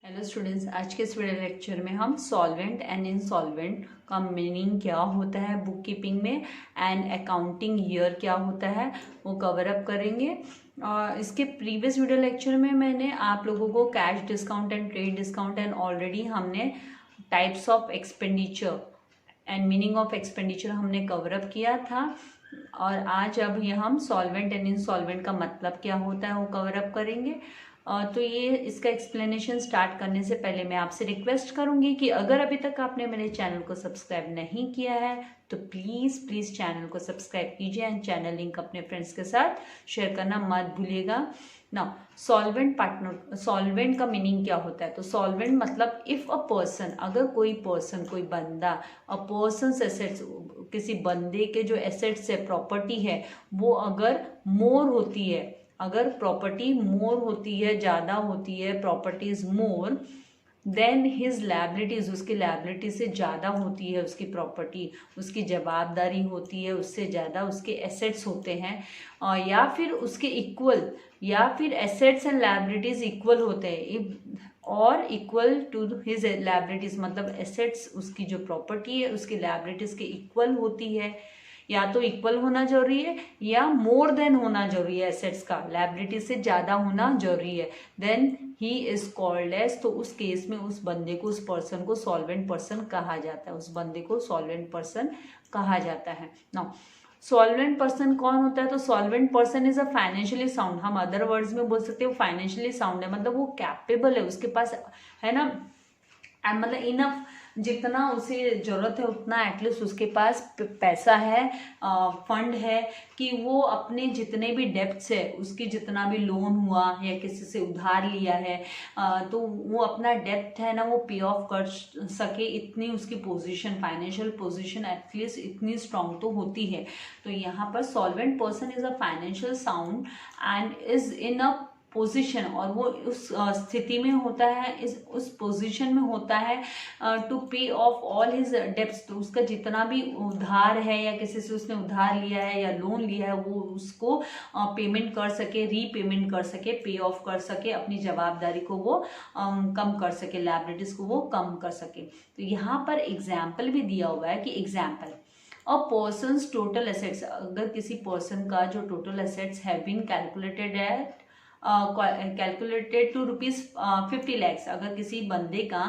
Hello students, आज के इस वीडियो लेक्चर में हम सॉल्वेंट एंड इंसॉल्वेंट का मीनिंग क्या होता है बुक कीपिंग में एंड अकाउंटिंग ईयर क्या होता है वो कवर अप करेंगे। इसके प्रीवियस वीडियो लेक्चर में मैंने आप लोगों को cash discount and trade discount and already हमने types of expenditure and meaning of expenditure हमने कवर अप किया था। और आज अब ये हम सॉल्वेंट एंड इंसॉल्वेंट का मतलब क्या होता है वो कवर अप करेंगे। तो ये इसका एक्सप्लेनेशन स्टार्ट करने से पहले मैं आपसे रिक्वेस्ट करूंगी कि अगर अभी तक आपने मेरे चैनल को सब्सक्राइब नहीं किया है तो प्लीज़ चैनल को सब्सक्राइब कीजिए एंड चैनल लिंक अपने फ्रेंड्स के साथ शेयर करना मत भूलिएगा। ना सॉल्वेंट का मीनिंग क्या होता है? तो सॉल्वेंट मतलब इफ अ पर्सन, अगर कोई पर्सन, कोई बंदा, अ पर्सन एसेट्स, किसी बंदे के जो एसेट्स है, प्रॉपर्टी है, वो अगर मोर होती है, अगर प्रॉपर्टी मोर होती है, ज़्यादा होती है, property is more than his liabilities, उसकी लायबिलिटी से ज़्यादा होती है उसकी प्रॉपर्टी, उसकी जवाबदारी होती है उससे ज़्यादा उसके एसेट्स होते हैं, या फिर उसके इक्वल, या फिर एसेट्स एंड लायबिलिटीज इक्वल होते हैं और इक्वल टू हिज लायबिलिटीज, मतलब एसेट्स, उसकी जो प्रॉपर्टी है उसकी लायबिलिटीज के इक्वल होती है, या तो इक्वल होना जरूरी है या मोर देन होना जरूरी है, एसेट्स का लायबिलिटी से ज्यादा होना जरूरी है, then he is called as, तो उस केस में उस बंदे को, उस पर्सन को सॉल्वेंट पर्सन कहा जाता है, उस बंदे को सॉल्वेंट पर्सन कहा जाता है। नाउ सॉल्वेंट पर्सन कौन होता है? तो solvent person is a financially sound, हम अदर वर्ड्स में बोल सकते हैं वो फाइनेंशियली साउंड है, मतलब वो कैपेबल है, उसके पास है ना, मतलब इनफ, जितना उसे जरूरत है उतना एटलीस्ट उसके पास पैसा है, फंड है कि वो अपने जितने भी डेब्ट्स है, उसकी जितना भी लोन हुआ या किसी से उधार लिया है, तो वो अपना डेब्ट है ना वो पे ऑफ कर सके, इतनी उसकी पोजीशन, फाइनेंशियल पोजीशन एटलीस्ट इतनी स्ट्रांग तो होती है। तो यहाँ पर solvent person is a financial sound and is in a position, और वो उस स्थिति में होता है, उस पोजीशन में होता है to pay of all his debts, तो उसका जितना भी उधार है या किसी से उसने उधार लिया है या लोन लिया है वो उसको पेमेंट कर सके, रीपेमेंट कर सके, पे ऑफ कर सके, अपनी जवाबदारी को वो कम कर सके, लायबिलिटीज को वो कम कर सके। तो यहाँ पर एग्जाम्पल भी दिया हुआ है कि example a person's total assets, अगर किसी पर्सन का जो total assets have been calculated at calculated to ₹50 lakh, अगर किसी बंदे का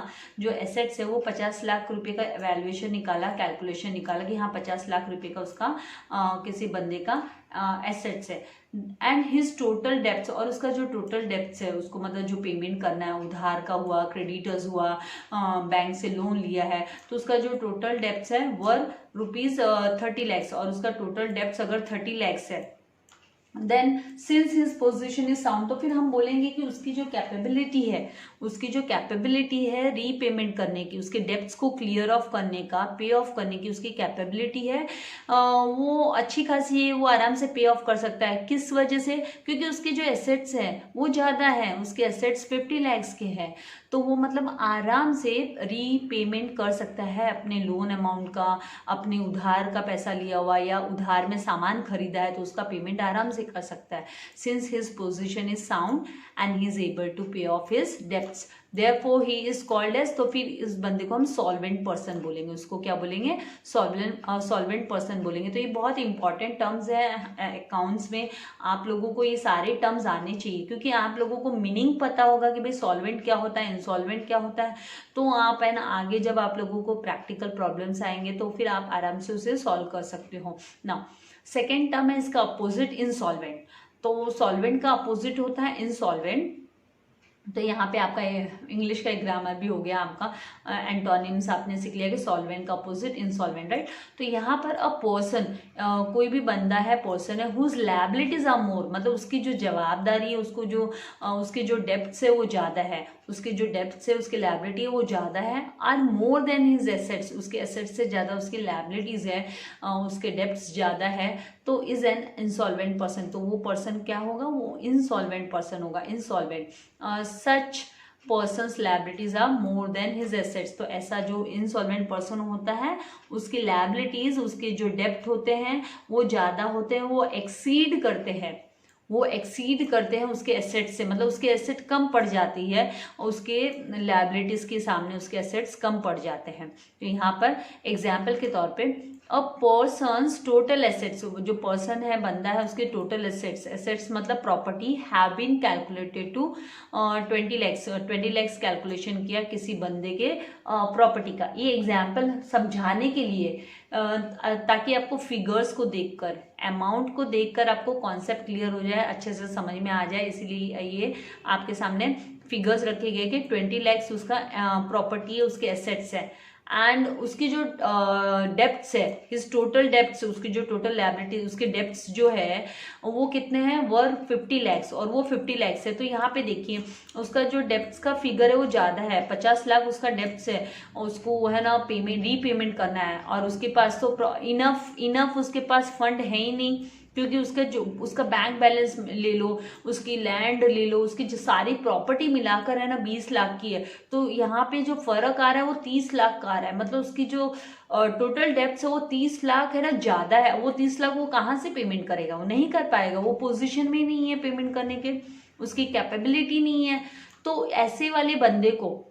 जो एसेट्स है वो 50 लाख रुपए का वैल्यूएशन निकाला, कैलकुलेशन निकाला कि हाँ 50 लाख रुपए का उसका किसी बंदे का एसेट्स है, एंड हिज टोटल डेब्ट्स, और उसका जो टोटल डेब्ट्स है उसको मतलब जो पेमेंट करना है, उधार का हुआ, क्रेडिटर्स हुआ, बैंक से लोन लिया है, तो उसका जो टोटल डेब्ट्स है वर ₹30 लाख, और उसका टोटल डेब्ट्स अगर 30 लाख है, then since his position is sound, तो फिर हम बोलेंगे कि उसकी जो कैपेबिलिटी है, उसकी जो कैपेबिलिटी है रीपेमेंट करने की, उसके डेब्ट्स को क्लियर ऑफ करने का, पे ऑफ करने की उसकी कैपेबिलिटी है, वो अच्छी खासी है, वो आराम से पे ऑफ कर सकता है। किस वजह से? क्योंकि उसके जो एसेट्स है वो ज़्यादा है, उसके एसेट्स 50 लाख के हैं, तो वो मतलब आराम से रीपेमेंट कर सकता है अपने लोन अमाउंट का, अपने उधार का पैसा लिया हुआ या उधार में सामान खरीदा है तो उसका पेमेंट आराम से कर सकता है, since his position is sound and he is able to pay off his debts, therefore he is called as, तो फिर इस बंदे को हम सॉल्वेंट पर्सन बोलेंगे, उसको क्या बोलेंगे? सॉल्वेंट पर्सन बोलेंगे। तो ये बहुत इंपॉर्टेंट टर्म्स है अकाउंट्स में, आप लोगों को ये सारे टर्म्स आने चाहिए, क्योंकि आप लोगों को मीनिंग पता होगा कि भाई सॉल्वेंट क्या होता है, इंसॉल्वेंट क्या होता है, तो आप है ना आगे जब आप लोगों को प्रैक्टिकल प्रॉब्लम्स आएंगे तो फिर आप आराम से उसे सॉल्व कर सकते हो ना। सेकेंड टर्म है इसका अपोजिट, इंसॉल्वेंट, तो सॉल्वेंट का अपोजिट होता है इंसॉल्वेंट। तो यहाँ पे आपका इंग्लिश का एक ग्रामर भी हो गया, आपका एंटोनिम्स आपने सीख लिया कि सॉल्वेंट का अपोजिट इंसॉल्वेंट, राइट। तो यहाँ पर अ पर्सन, कोई भी बंदा है, पर्सन है, हुज लायबिलिटीज आर मोर, मतलब उसकी जो जवाबदारी है, उसको जो उसके जो डेब्ट्स है वो ज़्यादा है, उसके जो डेब्ट्स है उसकी लायबिलिटी है वो ज़्यादा है, are more than his assets, उसके एसेट्स से ज़्यादा उसकी लायबिलिटीज है, उसके डेब्ट्स ज़्यादा है, तो इज एन इंसॉल्वेंट पर्सन, तो वो पर्सन क्या होगा? वो इंसॉल्वेंट पर्सन होगा, insolvent. Such person's liabilities are more than his assets, तो ऐसा जो इंसॉल्वेंट पर्सन होता है उसकी लायबिलिटीज, उसके जो डेब्ट होते हैं वो ज़्यादा होते हैं, वो एक्सीड करते हैं वो एक्सीड करते हैं उसके एसेट से, मतलब उसके एसेट कम पड़ जाती है और उसके लायबिलिटीज के सामने उसके एसेट्स कम पड़ जाते हैं। तो यहाँ पर एग्जाम्पल के तौर पे अ पर्सन्स टोटल एसेट्स, जो पर्सन है बंदा है उसके टोटल एसेट्स, एसेट्स मतलब property have been calculated to 20 lakhs calculation किया किसी बंदे के प्रॉपर्टी का। ये एग्जाम्पल समझाने के लिए ताकि आपको फिगर्स को देखकर, अमाउंट को देखकर आपको कॉन्सेप्ट क्लियर हो जाए, अच्छे से समझ में आ जाए, इसलिए ये आपके सामने फिगर्स रखे गए कि 20 lakhs उसका प्रॉपर्टी है, उसके एसेट्स है, एंड उसकी जो डेप्थ्स है, हिज टोटल डेप्थ्स, उसकी जो टोटल लायबिलिटी, उसके डेप्थ्स जो है वो कितने हैं, वर 50 lakhs, और वो 50 lakhs है। तो यहाँ पे देखिए उसका जो डेप्थ्स का फिगर है वो ज़्यादा है, 50 लाख उसका डेप्थ्स है, उसको वो है ना पेमेंट रीपेमेंट करना है, और उसके पास तो इनफ उसके पास फंड है ही नहीं, क्योंकि उसका जो उसका बैंक बैलेंस ले लो, उसकी लैंड ले लो, उसकी जो सारी प्रॉपर्टी मिलाकर है ना 20 लाख की है। तो यहाँ पे जो फर्क आ रहा है वो 30 लाख का आ रहा है, मतलब उसकी जो टोटल डेप्थ है वो 30 लाख है ना ज़्यादा है। वो 30 लाख वो कहाँ से पेमेंट करेगा, वो नहीं कर पाएगा, वो पोजीशन में नहीं है पेमेंट करने के, उसकी कैपेबिलिटी नहीं है। तो ऐसे वाले बंदे को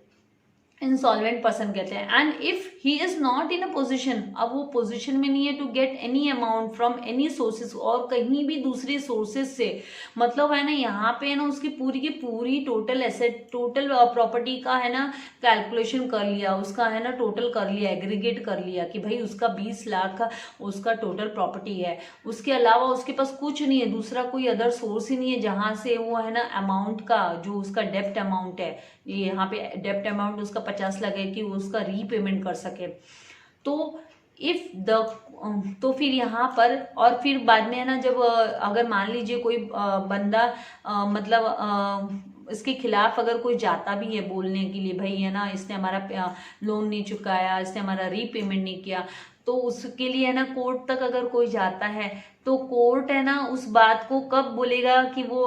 इंसॉल्वेंट पर्सन कहते हैं। And if he is not in a position, अब वो पोजिशन में नहीं है to get any amount from any sources, और कहीं भी दूसरे सोर्सेज से, मतलब है ना यहाँ पे है ना उसकी पूरी की पूरी टोटल एसेट, टोटल प्रॉपर्टी का है ना कैलकुलेशन कर लिया, उसका है ना टोटल कर लिया, एग्रीगेट कर लिया कि भाई उसका 20 लाख का उसका टोटल प्रॉपर्टी है, उसके अलावा उसके पास कुछ नहीं है, दूसरा कोई अदर सोर्स ही नहीं है जहाँ से वो है ना अमाउंट का, जो उसका डेप्ट अमाउंट है, ये यहाँ पे डेप्ट अमाउंट उसका 50 लाख है कि वो उसका रीपेमेंट कर सके। तो इफ द तो फिर यहाँ पर, और फिर बाद में है ना जब अगर मान लीजिए कोई बंदा मतलब इसके खिलाफ अगर कोई जाता भी है बोलने के लिए, भाई है ना इसने हमारा लोन नहीं चुकाया, इसने हमारा रीपेमेंट नहीं किया, तो उसके लिए है ना कोर्ट तक अगर कोई जाता है तो कोर्ट है ना उस बात को कब बोलेगा कि वो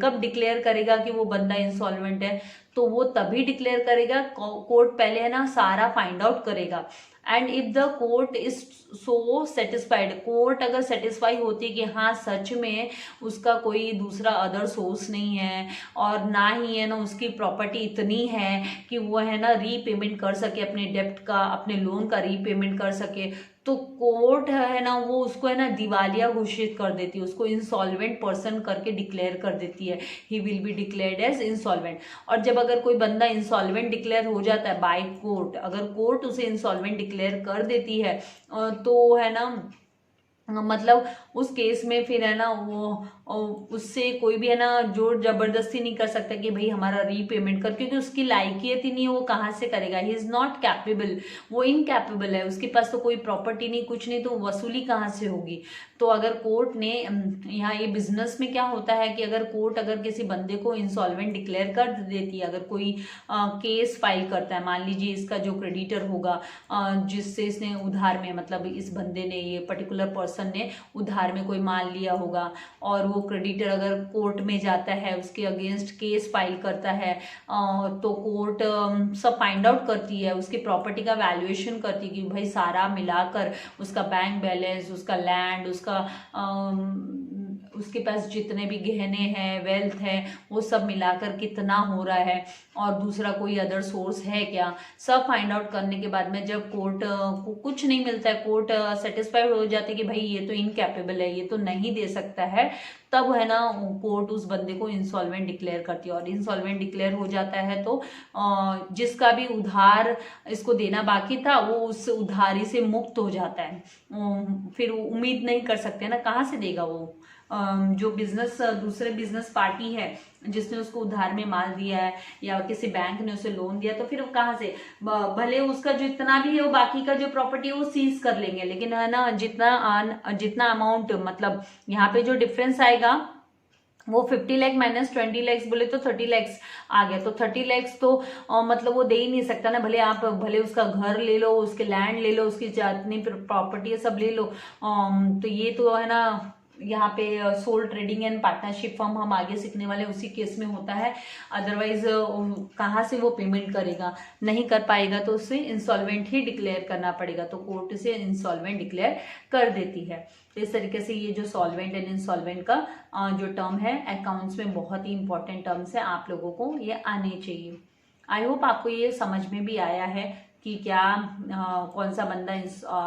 कब डिक्लेयर करेगा कि वो बंदा इंसॉल्वेंट है, तो वो तभी डिक्लेयर करेगा, कोर्ट पहले है ना सारा फाइंड आउट करेगा। And if the court is so satisfied, court अगर सेटिस्फाई होती है कि हाँ सच में उसका कोई दूसरा अदर सोर्स नहीं है और ना ही है ना उसकी प्रॉपर्टी इतनी है कि वो है ना रीपेमेंट कर सके अपने डेप्ट का, अपने लोन का रीपेमेंट कर सके, तो कोर्ट है ना वो उसको है ना दिवालिया घोषित कर देती है, उसको इंसॉल्वेंट पर्सन करके डिक्लेयर कर देती है, he will be declared as insolvent. और जब अगर कोई बंदा इंसॉल्वेंट डिक्लेयर हो जाता है बाय कोर्ट, अगर कोर्ट उसे इंसॉल्वेंट डिक्लेयर कर देती है तो है ना मतलब उस केस में फिर है ना वो उससे कोई भी है ना जोर जबरदस्ती नहीं कर सकता कि भाई हमारा रीपेमेंट कर, क्योंकि उसकी लायकियत ही नहीं है, वो कहाँ से करेगा, ही इज नॉट कैपेबल, वो इनकैपेबल है, उसके पास तो कोई प्रॉपर्टी नहीं कुछ नहीं, तो वसूली कहाँ से होगी। तो अगर कोर्ट ने यहाँ ये बिजनेस में क्या होता है कि अगर कोर्ट अगर किसी बंदे को इंसॉल्वेंट डिक्लेयर कर देती है, अगर कोई केस फाइल करता है, मान लीजिए इसका जो क्रेडिटर होगा जिससे इसने उधार में, मतलब इस बंदे ने, ये पर्टिकुलर पर्सन ने उधार में कोई माल लिया होगा, और वो क्रेडिटर अगर कोर्ट में जाता है उसके अगेंस्ट केस फाइल करता है, तो कोर्ट सब फाइंड आउट करती है, उसकी प्रॉपर्टी का वैल्यूएशन करती है कि भाई सारा मिलाकर उसका बैंक बैलेंस, उसका लैंड, उसके पास जितने भी गहने हैं, वेल्थ है, वो सब मिलाकर कितना हो रहा है, और दूसरा कोई अदर सोर्स है क्या, सब फाइंड आउट करने के बाद में जब कोर्ट को कुछ नहीं मिलता है, कोर्ट सेटिस्फाइड हो जाती है कि भाई ये तो इनकैपेबल है, ये तो नहीं दे सकता है, तब है ना कोर्ट उस बंदे को इंसॉल्वेंट डिक्लेयर करती है। और इंसॉल्वेंट डिक्लेयर हो जाता है तो जिसका भी उधार इसको देना बाकी था वो उस उधारी से मुक्त हो जाता है, फिर उम्मीद नहीं कर सकते ना, कहाँ से देगा वो, जो बिजनेस दूसरे बिजनेस पार्टी है जिसने उसको उधार में माल दिया है या किसी बैंक ने उसे लोन दिया, तो फिर वो कहाँ से, भले उसका जो इतना भी है वो बाकी का जो प्रॉपर्टी है वो सीज कर लेंगे, लेकिन है ना जितना अमाउंट, मतलब यहाँ पे जो डिफरेंस आएगा वो 50 लाख माइनस 20 लैक्स बोले तो 30 लैक्स आ गया, तो 30 लैक्स तो मतलब वो दे ही नहीं सकता ना, भले उसका घर ले लो, उसके लैंड ले लो, उसकी जितनी प्रॉपर्टी है सब ले लो, तो ये तो है ना यहाँ पे sole trading and partnership firm हम आगे सीखने वाले उसी केस में होता है। अदरवाइज कहाँ से वो पेमेंट करेगा, नहीं कर पाएगा तो उसे इंसॉल्वेंट ही डिक्लेयर करना पड़ेगा, तो कोर्ट से इंसॉल्वेंट डिक्लेयर कर देती है। तो इस तरीके से ये जो सॉल्वेंट एंड इनसॉल्वेंट का जो टर्म है अकाउंट्स में बहुत ही इंपॉर्टेंट टर्म्स है, आप लोगों को ये आने चाहिए। आई होप आपको ये समझ में भी आया है कि क्या कौन सा बंदा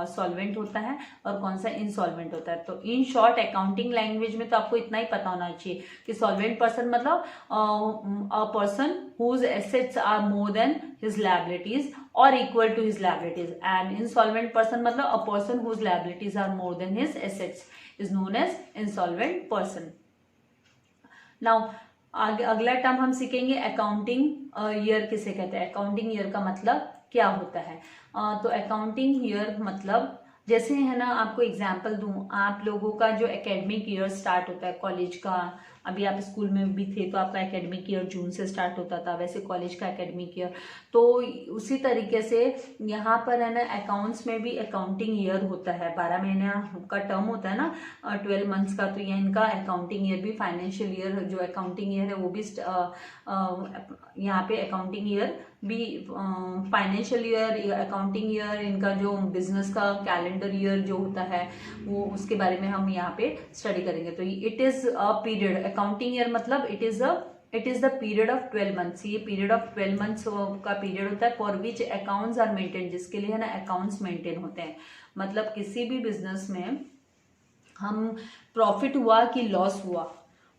सॉल्वेंट होता है और कौन सा इंसॉल्वेंट होता है। तो इन शॉर्ट अकाउंटिंग लैंग्वेज में तो आपको इतना ही पता होना चाहिए कि सॉल्वेंट पर्सन मतलब a person whose assets are more than his liabilities और equal to his liabilities, and insolvent person मतलब a person whose liabilities are more than his assets is known as insolvent person. Now आगे अगला term हम सीखेंगे accounting year किसे कहते हैं। Accounting year का मतलब क्या होता है। तो अकाउंटिंग ईयर मतलब जैसे है ना, आपको एग्जांपल दूं, आप लोगों का जो एकेडमिक ईयर स्टार्ट होता है कॉलेज का, अभी आप स्कूल में भी थे तो आपका एकेडमिक ईयर जून से स्टार्ट होता था, वैसे कॉलेज का एकेडमिक ईयर, तो उसी तरीके से यहाँ पर है ना अकाउंट्स में भी अकाउंटिंग ईयर होता है। 12 महीना का टर्म होता है ना, 12 मंथ्स का, तो ये इनका अकाउंटिंग ईयर भी, फाइनेंशियल ईयर जो अकाउंटिंग ईयर है वो भी यहाँ पे अकाउंटिंग ईयर भी, फाइनेंशियल ईयर, अकाउंटिंग ईयर, इनका जो बिजनेस का कैलेंडर ईयर जो होता है वो, उसके बारे में हम यहाँ पे स्टडी करेंगे। तो it is a period, accounting year मतलब it is the period of 12 months. ये पीरियड ऑफ 12 मंथ्स का पीरियड होता है for which accounts are maintain, जिसके लिए है ना अकाउंट्स मेंटेन होते हैं। मतलब किसी भी बिजनेस में हम प्रॉफिट हुआ कि लॉस हुआ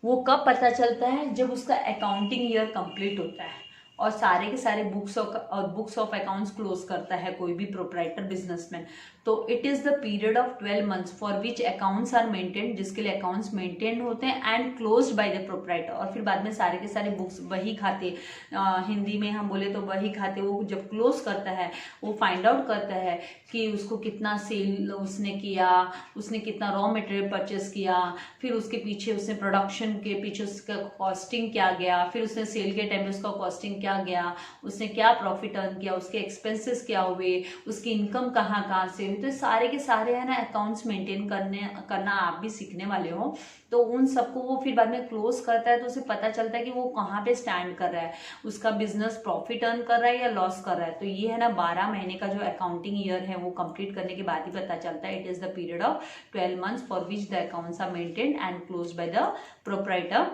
वो कब पता चलता है, जब उसका अकाउंटिंग ईयर कंप्लीट होता है और सारे के सारे बुक्स ऑफ अकाउंट्स क्लोज करता है कोई भी प्रोप्राइटर बिजनेसमैन। तो it is the period of 12 months for which accounts are maintain, जिसके लिए अकाउंट्स मेंटेन होते हैं and closed by the proprietor. और फिर बाद में सारे के सारे बुक्स, वही खाते, हिंदी में हम बोले तो वही खाते, वो जब क्लोज करता है वो फाइंड आउट करता है कि उसको कितना सेल उसने किया, उसने कितना रॉ मटेरियल परचेस किया, फिर उसके पीछे उसने प्रोडक्शन के पीछे उसका कॉस्टिंग क्या गया, फिर उसने सेल के टाइम में उसका कॉस्टिंग क्या गया, उसने क्या प्रॉफिट अर्न किया, उसके एक्सपेंसेस क्या हुए, उसकी इनकम कहाँ कहाँ से हुई। तो सारे के सारे है ना अकाउंट्स मेंटेन करना आप भी सीखने वाले हो। तो उन सबको वो फिर बाद में क्लोज करता है तो उसे पता चलता है कि वो कहाँ पे स्टैंड कर रहा है, उसका बिजनेस प्रॉफिट अर्न कर रहा है या लॉस कर रहा है। तो ये है ना 12 महीने का जो अकाउंटिंग ईयर है वो कंप्लीट करने के बाद ही पता चलता है। It is the period of 12 months for which the accounts are maintained and close by the proprietor.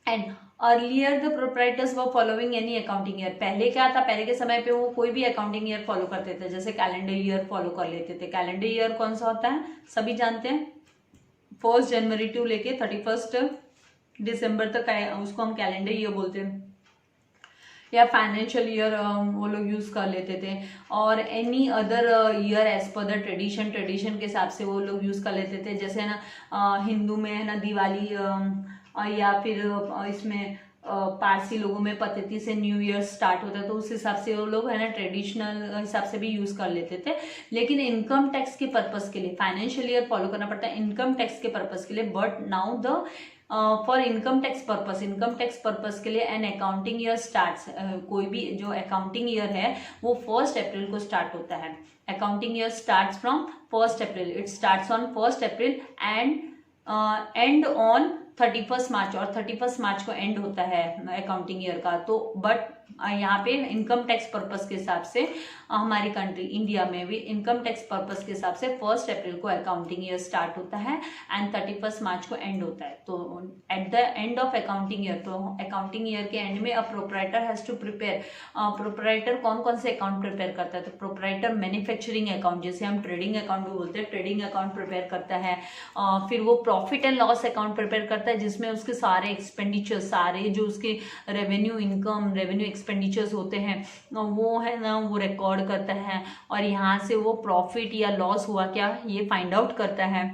And earlier the proprietors were following any accounting year. पहले क्या था, पहले के समय पे वो कोई भी अकाउंटिंग ईयर फॉलो करते थे, जैसे कैलेंडर ईयर फॉलो कर लेते थे। कैलेंडर ईयर कौन सा होता है सभी जानते हैं, 1 जनवरी टू लेके 31 दिसंबर तक उसको हम कैलेंडर ईयर बोलते हैं। या फाइनेंशियल ईयर वो लोग यूज कर लेते थे, और any other year as per the tradition के हिसाब से वो लोग यूज कर लेते थे। जैसे ना हिंदू में है ना दिवाली, या फिर इसमें पारसी लोगों में पद्धति से न्यू ईयर स्टार्ट होता है, तो उस हिसाब से वो लोग है ना ट्रेडिशनल हिसाब से भी यूज कर लेते थे। लेकिन इनकम टैक्स के पर्पस के लिए फाइनेंशियल ईयर फॉलो करना पड़ता है इनकम टैक्स के पर्पस के लिए। But now the for income tax purpose के लिए एन अकाउंटिंग ईयर स्टार्ट्स, कोई भी जो अकाउंटिंग ईयर है वो 1 अप्रैल को स्टार्ट होता है। Accounting year starts from 1 April, it starts on 1 April and and on 31 मार्च, और 31 मार्च को एंड होता है अकाउंटिंग ईयर का। तो बट यहाँ पे इनकम टैक्स पर्पस के हिसाब से हमारी कंट्री इंडिया में भी इनकम टैक्स पर्पस के हिसाब से 1 अप्रैल को अकाउंटिंग ईयर स्टार्ट होता है एंड 31 मार्च को एंड होता है। तो at the end of accounting year, तो अकाउंटिंग ईयर के एंड में a proprietor has to prepare. Proprietor कौन कौन से अकाउंट प्रिपेयर करता है, तो प्रोप्राइटर मैन्युफैक्चरिंग अकाउंट, जैसे हम ट्रेडिंग अकाउंट भी बोलते हैं, ट्रेडिंग अकाउंट प्रिपेयर करता है। फिर वो profit and loss account prepare करता है, जिसमें उसके सारे एक्सपेंडिचर, सारे जो उसके रेवेन्यू इनकम, रेवेन्यू एक्सपेंडिचर्स होते हैं वो है ना वो रिकॉर्ड करता है, और यहाँ से वो प्रॉफिट या लॉस हुआ क्या ये फाइंड आउट करता है।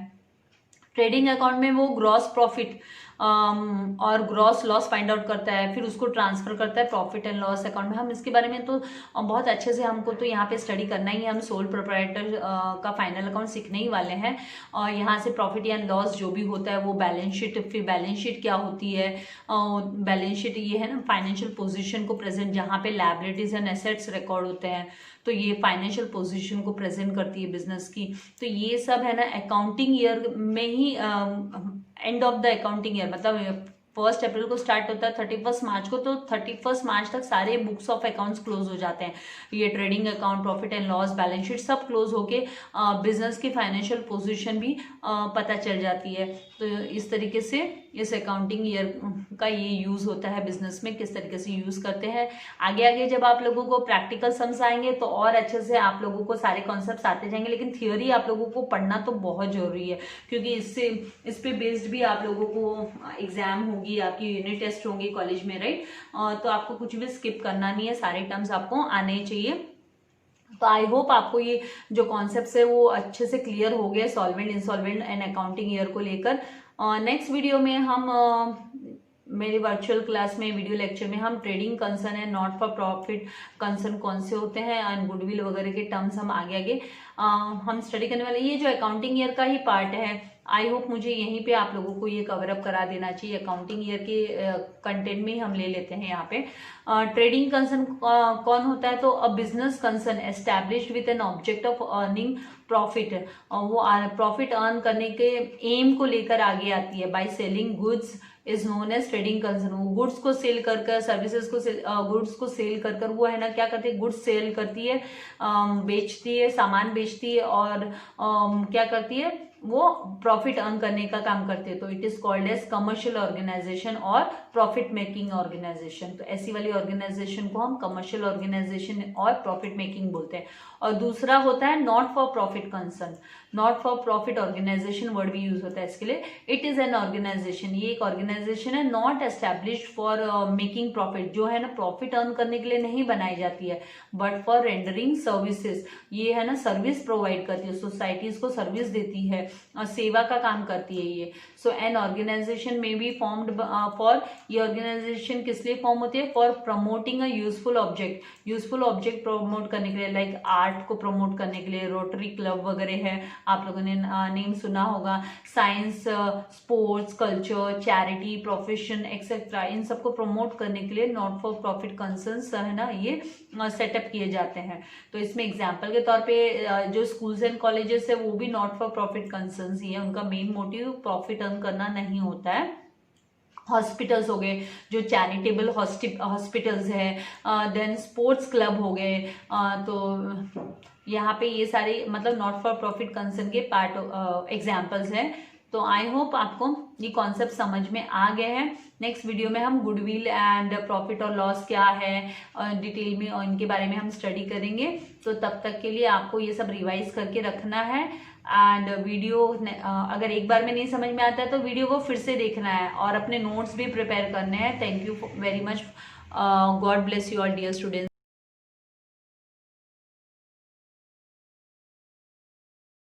ट्रेडिंग अकाउंट में वो ग्रॉस प्रॉफिट और ग्रॉस लॉस फाइंड आउट करता है, फिर उसको ट्रांसफर करता है प्रॉफिट एंड लॉस अकाउंट में। हम इसके बारे में तो बहुत अच्छे से हमको तो यहाँ पे स्टडी करना ही है, हम सोल प्रोप्राइटर का फाइनल अकाउंट सीखने ही वाले हैं। और यहाँ से प्रॉफिट एंड लॉस जो भी होता है वो बैलेंस शीट, फिर बैलेंस शीट क्या होती है, बैलेंस शीट ये है ना फाइनेंशियल पोजिशन को प्रेजेंट, जहाँ पे लायबिलिटीज एंड एसेट्स रिकॉर्ड होते हैं, तो ये फाइनेंशियल पोजीशन को प्रेजेंट करती है बिजनेस की। तो ये सब है ना अकाउंटिंग ईयर में ही, end of the accounting year मतलब 1 अप्रैल को स्टार्ट होता है 31 मार्च को, तो 31 मार्च तक सारे बुक्स ऑफ अकाउंट्स क्लोज हो जाते हैं। ये trading account, profit and loss, balance sheet सब क्लोज होके बिजनेस की फाइनेंशियल पोजीशन भी पता चल जाती है। तो इस तरीके से इस अकाउंटिंग ईयर का ये यूज होता है बिजनेस में, किस तरीके से यूज करते हैं। आगे आगे जब आप लोगों को प्रैक्टिकल सम्स आएंगे तो और अच्छे से आप लोगों को सारे कॉन्सेप्ट्स आते जाएंगे, लेकिन थियोरी आप लोगों को पढ़ना तो बहुत जरूरी है, क्योंकि इस पे बेस्ड भी आप लोगों को एग्जाम होगी, आपकी यूनिट टेस्ट होंगी कॉलेज में, राइट। तो आपको कुछ भी स्किप करना नहीं है, सारे टर्म्स आपको आने ही चाहिए। तो आई होप आपको ये जो कॉन्सेप्ट है वो अच्छे से क्लियर हो गए solvent, insolvent and accounting year को लेकर। नेक्स्ट वीडियो में हम मेरी वर्चुअल क्लास में, वीडियो लेक्चर में हम ट्रेडिंग कंसर्न है, नॉट फॉर प्रॉफिट कंसर्न कौन से होते हैं एंड गुडविल वगैरह के टर्म्स हम आगे आगे हम स्टडी करने वाले। ये जो अकाउंटिंग ईयर का ही पार्ट है, आई होप मुझे यहीं पे आप लोगों को ये कवर अप करा देना चाहिए। अकाउंटिंग ईयर के कंटेंट में ही हम ले लेते हैं यहाँ पे। ट्रेडिंग कंसर्न कौन होता है, तो a business concern established with an object of earning profit, वो प्रॉफिट अर्न करने के एम को लेकर आगे आती है। By selling goods is known as trading concern. वो गुड्स को सेल कर कर, सर्विसेज को गुड्स को सेल कर कर वो है ना क्या करती है, गुड्स सेल करती है, बेचती है, सामान बेचती है और क्या करती है, वो प्रॉफिट अर्न करने का काम करते हैं। तो it is called as commercial organisation और प्रॉफिट मेकिंग ऑर्गेनाइजेशन। तो ऐसी वाली ऑर्गेनाइजेशन को हम कमर्शियल ऑर्गेनाइजेशन और प्रॉफिट मेकिंग बोलते हैं। और दूसरा होता है not for profit concern. Not for profit organisation word भी यूज होता है इसके लिए। इट इज एन ऑर्गेनाइजेशन, ये एक ऑर्गेनाइजेशन है not established for making profit, जो है ना प्रॉफिट अर्न करने के लिए नहीं बनाई जाती है, बट फॉर रेंडरिंग सर्विसेज। ये है ना सर्विस प्रोवाइड करती है, सोसाइटीज को सर्विस देती है, सेवा का काम करती है ये। सो एन ऑर्गेनाइजेशन में बी फॉर्म्ड फॉर, ये ऑर्गेनाइजेशन किस लिए फॉर्म होती है, for promoting a useful object. Useful object promote करने के लिए, लाइक आर्ट को प्रमोट करने के लिए रोटरी क्लब वगैरह है, आप लोगों ने नेम सुना होगा। Science, sports, culture, charity, profession etcetera, इन सबको प्रमोट करने के लिए नॉट फॉर प्रॉफिट कंसर्न्स है ना ये सेटअप किए जाते हैं। तो इसमें एग्जाम्पल के तौर पे जो स्कूल्स एंड कॉलेजेस है वो भी नॉट फॉर प्रॉफिट कंसर्न्स ही है, उनका मेन मोटिव प्रॉफिट अर्न करना नहीं होता है। हॉस्पिटल्स हो गए जो चैरिटेबल हॉस्पिटल्स है, देन स्पोर्ट्स क्लब हो गए, तो यहाँ पे ये सारे मतलब नॉट फॉर प्रॉफिट कंसर्न के पार्ट एग्जाम्पल्स हैं। तो आई होप आपको ये कॉन्सेप्ट समझ में आ गए हैं। नेक्स्ट वीडियो में हम गुडविल एंड प्रॉफिट और लॉस क्या है डिटेल में और इनके बारे में हम स्टडी करेंगे। तो तब तक के लिए आपको ये सब रिवाइज करके रखना है। एंड वीडियो अगर एक बार में नहीं समझ में आता है तो वीडियो को फिर से देखना है और अपने नोट्स भी प्रिपेयर करने हैं। Thank you very much. God bless you all dear students.